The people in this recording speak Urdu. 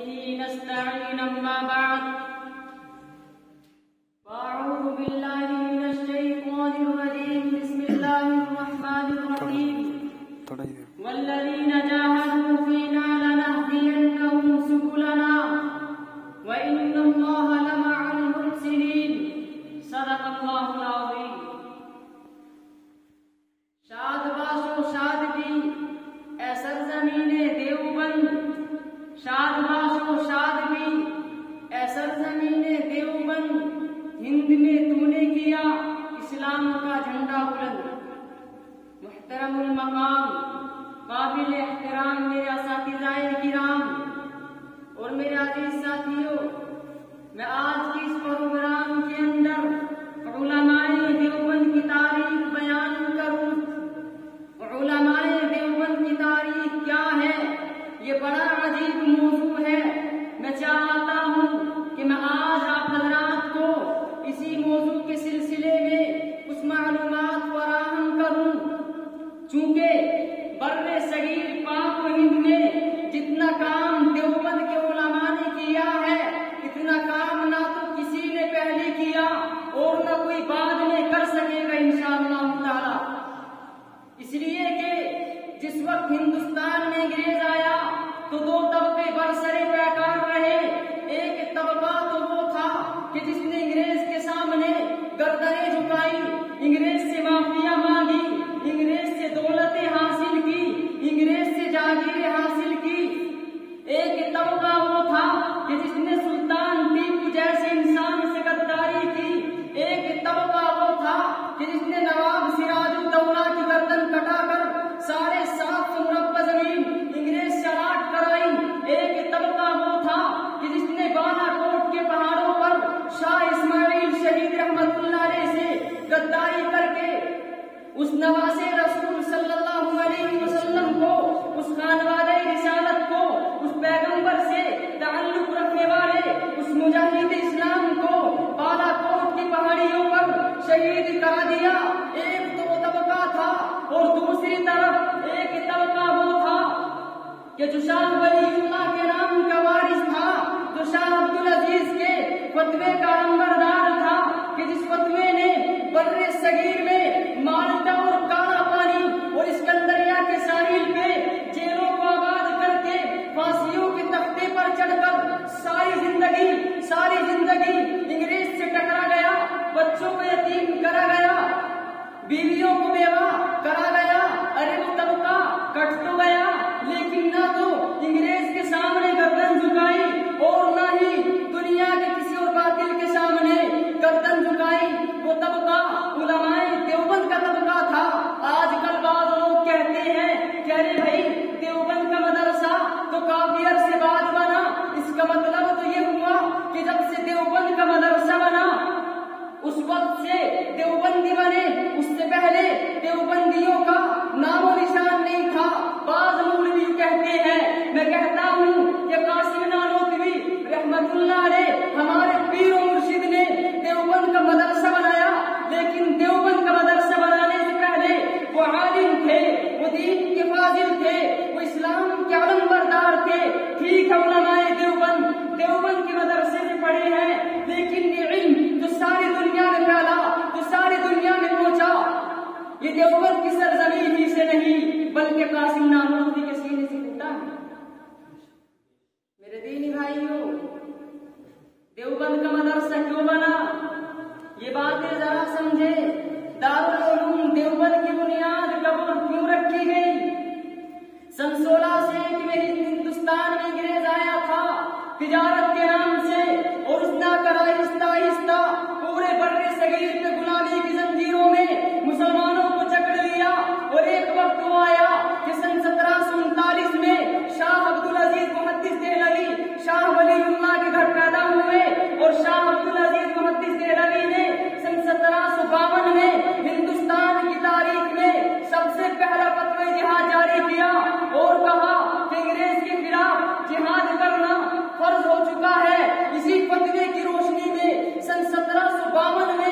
وبه نستعين أما بعد فأعوذ بالله من الشيطان الرجيم بسم الله الرحمن الرحيم والذين جاهدوا فينا لنهدينهم سبلنا وإن الله لمع المحسنين صدق الله العظيم. شاد باش و شادگی اے سرزمین دیوبند، شاد باش و شادگی اے سرزمین دیوبند، ہند میں تو نے کیا اسلام کا جھنڈا بلند. محترم المقام، قابل احترام میرے اساتذہ کرام اور میرے عزیز ساتھیوں، میں آج کی اس پروگرام کے اندر علماء دیوبند کی تاریخ بیان کروں. علماء دیوبند کی تاریخ کیا ہے؟ یہ بڑا عجیب موضوع ہے. میں چاہتا ہوں کہ میں آج آپ حضرات کو اسی موضوع کے سلسلے میں کچھ معلومات فراہم کروں. چونکہ بر صغیر پاک و ہند میں جتنا کام دیوبند کے علماء نے کیا ہے، اتنا کام نہ تو کسی نے پہلے کیا اور نہ کوئی بعد میں کر سکے گا انشاءاللہ تعالی. اس لیے کہ جس وقت ہندوستان میں انگریز آیا تو دو طبقے برسرے پیکار رہے. ایک طبقہ تو وہ تھا کہ جس نے انگریز کے سامنے گردنیں جھکائی، انگریز سے معافیاں مانگی، انگریز سے دولتیں حاصل کی، انگریز سے جاگیریں حاصل کی. ایک طبقہ وہ تھا کہ جس نے سلطان ٹیپو جیسے انسان سے غداری کی. ایک طبقہ وہ تھا کہ جس نے نواب سراج الدولہ کی گردن کٹا کر 7.5 مربع زمین انگریز سے الاٹ کرائی. ایک طبقہ وہ تھا کہ جس نے بالا کوٹ کے پہاڑوں پر شاہ اسماعیل شہید رحمت اللہ علیہ سے غداری کر کے اس نواز رسول صلی اللہ علیہ وسلم کو، اس خانوادہ رسالت کو، اس پیغمبر سے تعلق رکھنے والے اس مجاہد اسلام کو بالا کوٹ کی پہاڑیوں پر شہید کرا دیا. ایک تو وہ طبقہ تھا اور دوسری طرف ایک طبقہ وہ تھا کہ جو شاہ ولی اللہ کے نام کا وارث تھا، جو شاہ عبدالعزیز کے فتوے کا نمبردار تھا، کہ جس فتوے نے بر صغیر میں مالٹا اور کالا پانی اور اسکندریہ کے ساحل پہ جیلوں کو آباد کر کے پھانسیوں کے تختے پر چڑھ کر ساری زندگی انگریز سے ٹکرا گیا. بچوں کو یتیم کرا گیا، بیویوں کو بیوہ کرا گیا. ارے وہ طبقہ کٹ تو گیا لیکن نہ تو انگریز کے سامنے گردن جھکائی اور نہ ہی دنیا کے کسی اور باطل کے سامنے گردن جھکائی. وہ طبقہ علماء دیوبند کا طبقہ تھا. آج کل بعض لوگ کہتے ہیں کہ ارے بھائی دیوبند کا مدرسہ تو کافی عرصے بعد بنا. اس کا مطلب تو یہ ہوا کہ جب سے دیوبند کا مدرسہ بنا اس وقت سے دیوبندی بنے، اس سے پہلے دیوبندیوں کا نام و نشان نہیں تھا. بعض مولوی کہتے ہیں، میں کہتا ہوں کہ قاسم نانوتوی رحمت اللہ علیہ ہمارے پیر و مرشد نے دیوبند کا مدرسہ بنایا، لیکن دیوبند کا مدرسہ بنانے سے پہلے وہ عالم تھے، وہ دین کے فاضل تھے، وہ اسلام کے علم بردار تھے. ٹھیک ہے، علماء دیوبند کے مدرسے میں پڑھے ہیں، لیکن یہ علم جو ساری دنیا میں پھیلا، جو ساری دنیا میں پہنچا، یہ دیوبند کی سرزمین ہی سے نہیں بلکہ قاسم نانوتوی کے سینے سے پھوٹا ہے. میرے دینی بھائیوں، دیوبند کا مدرسہ کیوں بنا؟ یہ باتیں ذرا سمجھے. دارالعلوم دیوبند کی بنیاد کب اور کیوں رکھی گئی؟ سن 1601 میں ہندوستان میں انگریز آیا تھا تجارت کے نام سے، اور اس نے کر آہستہ آہستہ پورے بر صغیر پہ غلامی کی زنجیروں میں مسلمانوں کو جکڑ لیا. اور ایک وقت وہ آیا کہ سن 1739 میں شاہ عبدالعزیز محدث دہلوی شاہ ولی اللہ کے گھر پیدا ہوئے، اور شاہ عبدالعزیز محدث دہلوی نے سن 1752 میں ہندوستان کی تاریخ میں سب سے پہلا فتوی جہاد جاری کیا اور کہا کہ انگریز کے خلاف جہاد کرنا فرض ہو چکا ہے. اسی فتوے کی روشنی میں سن 1752 میں